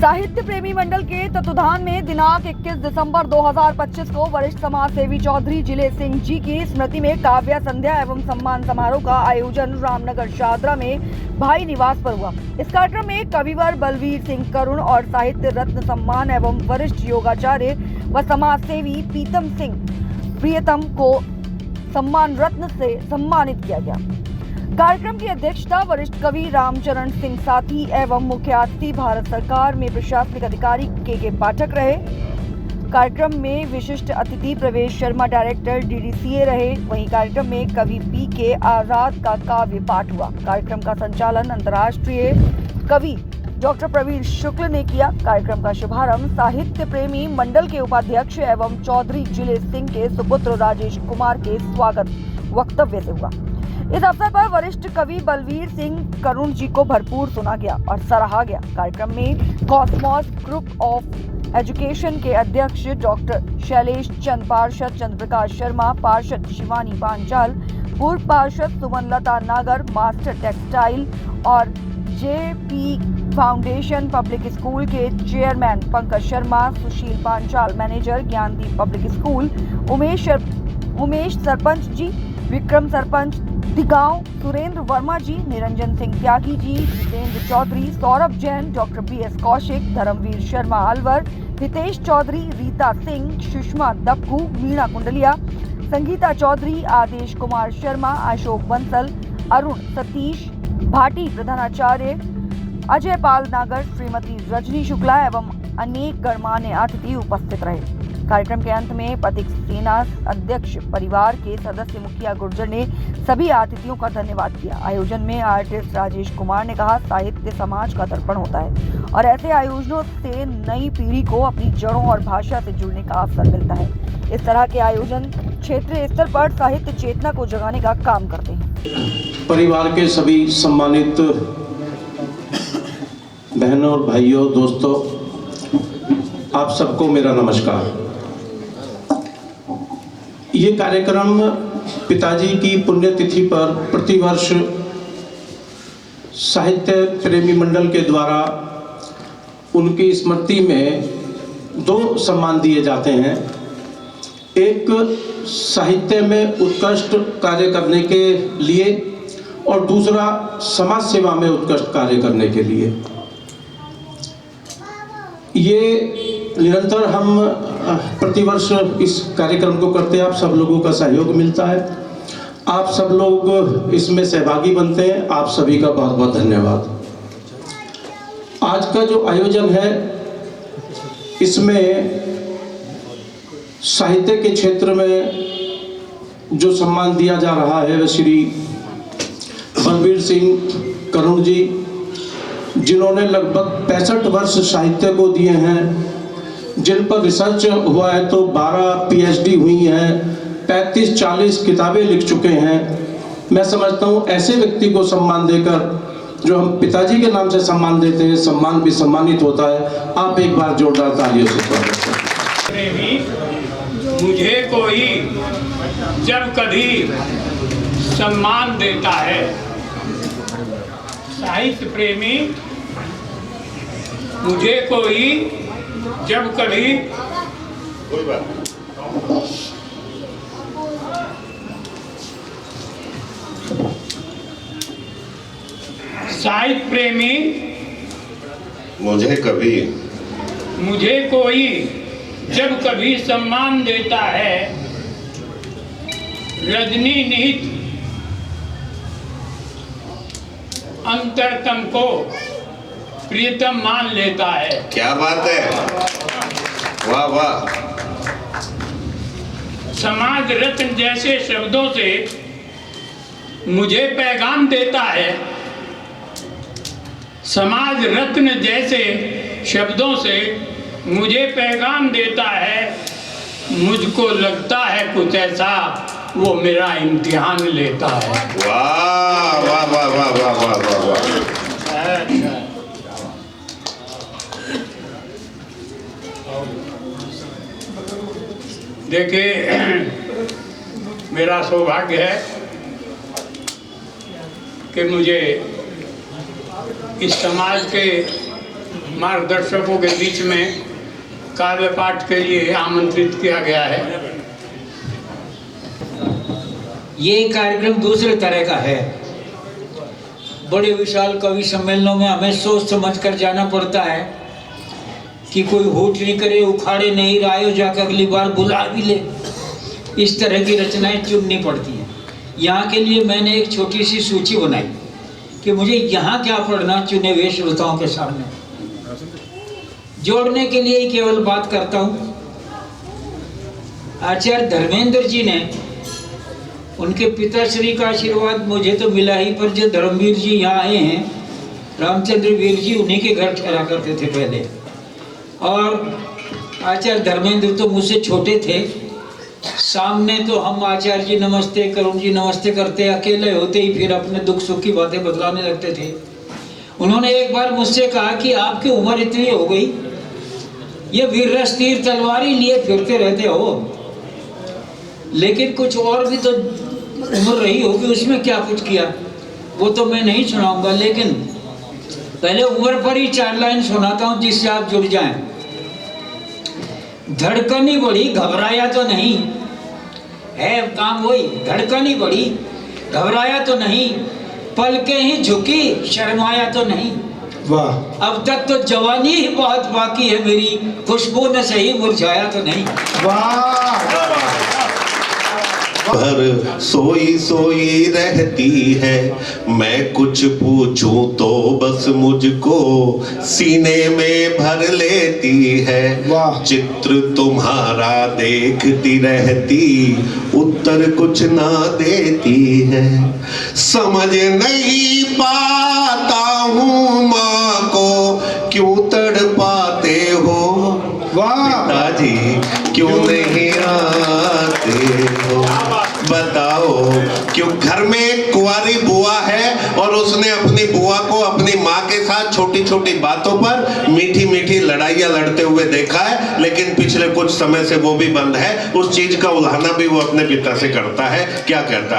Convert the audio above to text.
साहित्य प्रेमी मंडल के तत्वाधान में दिनांक 21 दिसंबर 2025 को वरिष्ठ समाज सेवी चौधरी जिले सिंह जी की स्मृति में काव्य संध्या एवं सम्मान समारोह का आयोजन रामनगर शादरा में भाई निवास पर हुआ। इस कार्यक्रम में कविवर बलवीर सिंह करुण और साहित्य रत्न सम्मान एवं वरिष्ठ योगाचार्य व समाज सेवी पीतम सिंह प्रियतम को सम्मान रत्न से सम्मानित किया गया। कार्यक्रम की अध्यक्षता वरिष्ठ कवि रामचरण सिंह साथी एवं मुख्य अतिथि भारत सरकार में प्रशासनिक अधिकारी के पाठक रहे। कार्यक्रम में विशिष्ट अतिथि प्रवेश शर्मा डायरेक्टर DDCA रहे। वहीं कार्यक्रम में कवि PK आजाद का काव्य पाठ हुआ। कार्यक्रम का संचालन अंतर्राष्ट्रीय कवि डॉक्टर प्रवीण शुक्ल ने किया। कार्यक्रम का शुभारंभ साहित्य प्रेमी मंडल के उपाध्यक्ष एवं चौधरी जिले सिंह के सुपुत्र राजेश कुमार के स्वागत वक्तव्य से हुआ। इस अवसर पर वरिष्ठ कवि बलवीर सिंह करुण जी को भरपूर सुना गया और सराहा गया। कार्यक्रम में कॉस्मॉस ग्रुप ऑफ एजुकेशन के अध्यक्ष डॉक्टर शैलेश चंद, पार्षद चंद्रप्रकाश शर्मा, पार्षद शिवानी पांचाल, पूर्व पार्षद सुमनलता नागर, मास्टर टेक्सटाइल और JP फाउंडेशन पब्लिक स्कूल के chairman Pankaj Sharma, Sushil Panchal, manager Gyandeep public school, Umesh sarpanch ji, Vikram sarpanch Digaon, Surendra Verma ji, Niranjan Singh Tyagi ji, Jitendra Chaudhary, Saurabh Jain, doctor BS Kaushik, Dharmveer Sharma Alwar, Hitesh Chaudhary, Rita Singh, Sushma Dappu, Meena Kundaliya, Sangeeta Chaudhary, Adesh Kumar Sharma, Ashok Bansal, Arun Satish Bhati, प्रधानाचार्य अजय पाल नागर, श्रीमती रजनी शुक्ला एवं अनेक गणमान्य अतिथि उपस्थित रहे। कार्यक्रम के अंत में पथिक सेना अध्यक्ष परिवार के सदस्य मुखिया गुर्जर ने सभी अतिथियों का धन्यवाद किया। आयोजन में आर्टिस्ट राजेश कुमार ने कहा, साहित्य समाज का दर्पण होता है और ऐसे आयोजनों से नई पीढ़ी को अपनी जड़ों और भाषा से जुड़ने का अवसर मिलता है। इस तरह के आयोजन क्षेत्रीय स्तर पर साहित्य चेतना को जगाने का काम करते हैं। परिवार के सभी सम्मानित बहनों और भाइयों, दोस्तों, आप सबको मेरा नमस्कार। ये कार्यक्रम पिताजी की पुण्यतिथि पर प्रतिवर्ष साहित्य प्रेमी मंडल के द्वारा उनकी स्मृति में 2 सम्मान दिए जाते हैं। एक साहित्य में उत्कृष्ट कार्य करने के लिए और दूसरा समाज सेवा में उत्कृष्ट कार्य करने के लिए। ये निरंतर हम प्रतिवर्ष इस कार्यक्रम को करते हैं। आप सब लोगों का सहयोग मिलता है, आप सब लोग इसमें सहभागी बनते हैं। आप सभी का बहुत बहुत धन्यवाद। आज का जो आयोजन है, इसमें साहित्य के क्षेत्र में जो सम्मान दिया जा रहा है वह श्री बलवीर सिंह करुण जी, जिन्होंने लगभग 65 वर्ष साहित्य को दिए हैं, जिन पर रिसर्च हुआ है तो 12 PhD हुई हैं, 35-40 किताबें लिख चुके हैं। मैं समझता हूँ ऐसे व्यक्ति को सम्मान देकर, जो हम पिताजी के नाम से सम्मान देते हैं, सम्मान भी सम्मानित होता है। आप एक बार जोरदार तालियों से स्वागत करें। मुझे कोई जब कभी सम्मान देता है, साहित्य प्रेमी मुझे कोई जब कभी साहित्य प्रेमी मुझे कोई जब कभी सम्मान देता है, रजनी निहित अंतरतम को प्रियतम मान लेता है। क्या बात है, वाह वाह। समाज रत्न जैसे शब्दों से मुझे पैगाम देता है, समाज रत्न जैसे शब्दों से मुझे पैगाम देता है। मुझको लगता है कुछ ऐसा, वो मेरा इम्तिहान लेता है। वाह वाह वाह वाह वाह वाह वाह वाह। देखिए, मेरा सौभाग्य है कि मुझे इस समाज के मार्गदर्शकों के बीच में काव्य पाठ के लिए आमंत्रित किया गया है। ये कार्यक्रम दूसरे तरह का है। बड़े विशाल कवि सम्मेलनों में हमें सोच समझ कर जाना पड़ता है कि कोई होठ नहीं करे, उखाड़े नहीं, रायो जाकर अगली बार बुला भी ले। इस तरह की रचनाएं चुननी पड़ती हैं। यहाँ के लिए मैंने एक छोटी सी सूची बनाई कि मुझे यहाँ क्या पढ़ना, चुने हुए श्रोताओं के सामने जोड़ने के लिए ही केवल बात करता हूँ। आचार्य धर्मेंद्र जी ने, उनके पिताश्री का आशीर्वाद मुझे तो मिला ही, पर जो धर्मवीर जी यहाँ आए हैं, रामचंद्र वीर जी, उन्हीं के घर ठहरा करते थे पहले। और आचार्य धर्मेंद्र तो मुझसे छोटे थे। सामने तो हम आचार्य जी नमस्ते, करुण जी नमस्ते करते, अकेले होते ही फिर अपने दुख सुख की बातें बतलाने लगते थे। उन्होंने एक बार मुझसे कहा कि आपकी उम्र इतनी हो गई, ये वीररस तीर तलवारी लिए फिरते रहते हो, लेकिन कुछ और भी तो उम्र रही होगी, उसमें क्या कुछ किया, वो तो मैं नहीं सुनाऊंगा, लेकिन पहले उम्र पर ही 4 लाइन सुनाता हूं जिससे आप जुड़ जाएं। धड़कनी बढ़ी, घबराया तो नहीं है, काम वही, धड़कनी बढ़ी, घबराया तो नहीं, पलके ही झुकी, शर्माया तो नहीं। वाह, अब तक तो जवानी ही बहुत बाकी है मेरी, खुशबू न सही मुरझाया तो नहीं। वाह। पर सोई सोई रहती है, मैं कुछ पूछूं तो बस मुझको सीने में भर लेती है। वाह। चित्र तुम्हारा देखती रहती, उत्तर कुछ ना देती है। समझ नहीं पाता हूँ माँ को क्यों तड़पाते हो, वाह। पिताजी क्यों नहीं आते हो, बताओ क्यों। घर में एक कुंवारी बुआ है और उसने अपनी बुआ को अपनी माँ के साथ छोटी छोटी बातों पर मीठी मीठी लड़ाइयाँ लड़ते हुए देखा है, लेकिन पिछले कुछ समय से वो भी बंद है। उस चीज का उल्हाना भी वो अपने पिता से करता है। क्या कहता है?